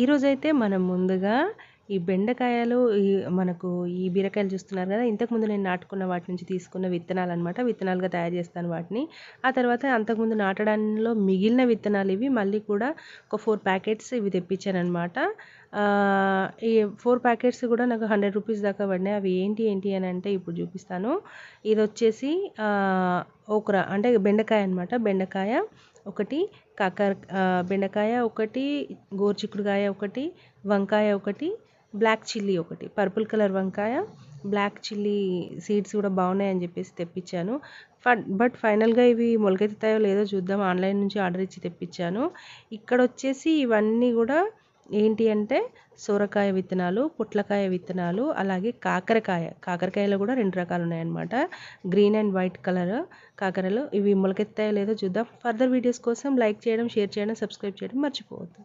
ఈరోజైతే మనం ముందుగా ఈ బెండకాయలు మనకు ఈ బీరకాయలు చూస్తున్నారు కదా, ఇంతకుముందు నేను నాటుకున్న వాటి నుంచి తీసుకున్న విత్తనాలన్నమాట. విత్తనాలుగా తయారు చేస్తాను వాటిని. ఆ తర్వాత అంతకుముందు నాటడంలో మిగిలిన విత్తనాలు ఇవి మళ్ళీ కూడా ఒక 4 ప్యాకెట్స్ ఇవి తెప్పించానమాట. ఈ 4 ప్యాకెట్స్ కూడా నాకు 100 రూపీస్ దాకా పడినాయి. అవి ఏంటి అని అంటే ఇప్పుడు చూపిస్తాను. ఇది వచ్చేసి ఓక్రా అంటే బెండకాయ అనమాట. బెండకాయ ఒకటి, బెండకాయ ఒకటి, గోరుచిక్కుడుకాయ ఒకటి, వంకాయ ఒకటి, బ్లాక్ చిల్లీ ఒకటి, పర్పుల్ కలర్ వంకాయ, బ్లాక్ చిల్లీ సీడ్స్ కూడా బాగున్నాయని చెప్పేసి తెప్పించాను. బట్ ఫైనల్గా ఇవి మొలకెత్తుతాయో లేదో చూద్దాం. ఆన్లైన్ నుంచి ఆర్డర్ ఇచ్చి తెప్పించాను. ఇక్కడ వచ్చేసి ఇవన్నీ కూడా ఏంటి అంటే సొరకాయ విత్తనాలు, పొట్లకాయ విత్తనాలు, అలాగే కాకరకాయలో కూడా 2 రకాలు ఉన్నాయన్నమాట. గ్రీన్ అండ్ వైట్ కలర్ కాకరలు. ఇవి మొలకెత్తాయో లేదో చూద్దాం. ఫర్దర్ వీడియోస్ కోసం లైక్ చేయడం, షేర్ చేయడం, సబ్స్క్రైబ్ చేయడం మర్చిపోవద్దు.